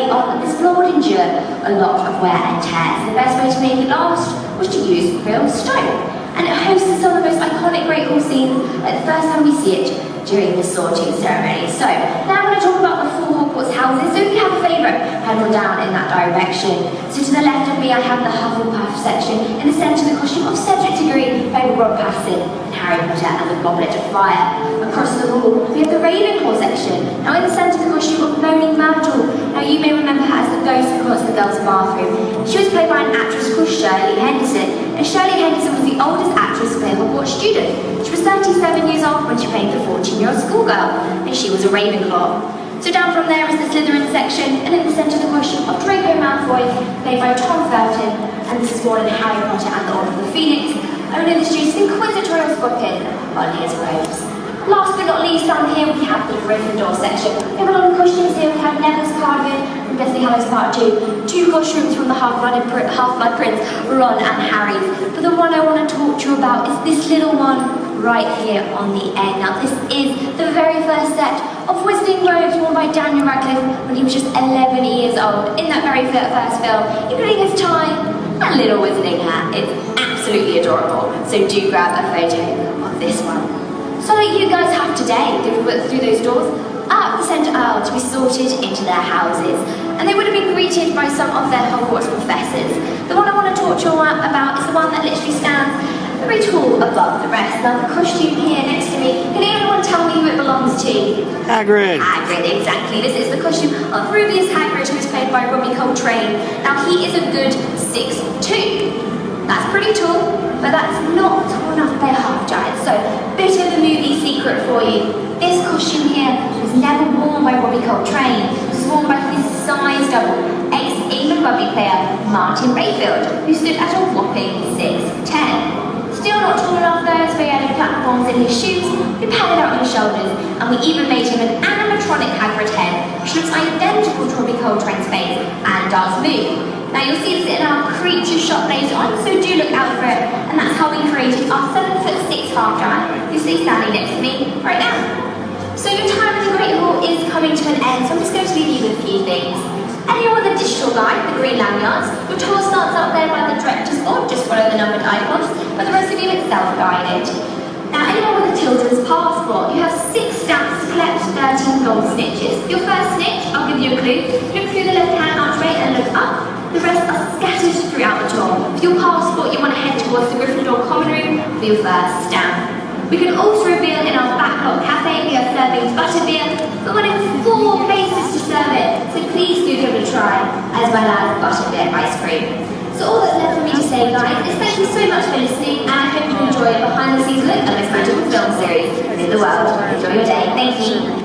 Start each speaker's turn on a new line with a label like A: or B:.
A: early on that this floor would endure a lot of wear and tear, so the best way to make it last was to use real stone. And it hosts some of the most iconic Great Hall scenes, like the first time we see it during the sorting ceremony. So, now I'm going to talk about the four Hogwarts houses, so if you have a favourite, head on down in that direction. So to the left of me I have the Hufflepuff section, in the centre the costume of Cedric Diggory, played by Rob Passett, and Harry Potter and the Goblet of Fire. Across the hall we have the Ravenclaw section, now in the centre the costume of Moaning Myrtle. Now you may remember her as the ghost who haunts the girls' bathroom. She was played by an actress called Shirley Henderson, and Shirley Henderson was the oldest actress to play a Hogwarts student. She was 37 years old when she played the 14-year-old schoolgirl, and she was a Ravenclaw. So down from there is the Slytherin section, and in the centre the costume of Draco Malfoy, played by Tom Felton, and this is more than Harry Potter and the Order of the Phoenix, and introduced Inquisitorial Scorpion on his robes. Last but not least, down here we have the Gryffindor section. We have a lot of costumes here. We have Neville's cardigan from Deathly Hallows Part 2, two costumes from the Half-Blood Prince, Ron and Harry. But the one I want to talk to you about is this little one right here on the end. Now this is the very first set of wizarding robes worn by Daniel Radcliffe when he was just 11 years old. In that very first film, including his tie and little wizarding hat. It's absolutely adorable. So do grab a photo of this one. So like you guys have today, they would work through those doors up the centre aisle to be sorted into their houses. And they would have been greeted by some of their Hogwarts professors. The one I want to talk to you about is the one that literally stands very tall above the rest. Now the costume here next to me, can anyone tell me who it belongs to?
B: Hagrid.
A: Hagrid, exactly. This is the costume of Rubius Hagrid, who is played by Robbie Coltrane. Now he is a good 6'2". That's pretty tall, but that's not tall enough to play a half giant. So, bit of a movie secret for you. This costume here was never worn by Robbie Coltrane. It was worn by his size double, ex-England rugby player Martin Rayfield, who stood at a whopping 6'10". Still not tall enough though, so he had platforms in his shoes, we padded out on his shoulders, and we even made him an animatronic Hagrid head, which looks identical to Robbie Coltrane's face and does move. Now you'll see this in our creature shot later on, so do look out for it. And that's how we created our 7'6" half giant, who stays standing next to me right now. So your time in the Great Hall is coming to an end, so I'm just going to leave you with a few things. Anyone with a digital guide, the green lanyards, your tour starts out there by the director's board, just follow the numbered icons, but the rest of you it's self-guided. Now anyone with a children's passport, you have 6 stamps to collect 13 gold snitches. Your first snitch, I'll give you a clue, look through the left-hand archway and look up. The rest are scattered throughout the tour. For your passport, you want to head towards the Gryffindor common room for your first stamp. We can also reveal in our backlot cafe we are serving butterbeer, but we're in 4 places to serve it, so please do give it a try, as well as butterbeer ice cream. So all that's left for me to say, guys, is thank you so much for listening, and I hope you enjoy a behind-the-scenes look at this beautiful film series in the world. Enjoy your day. Thank you.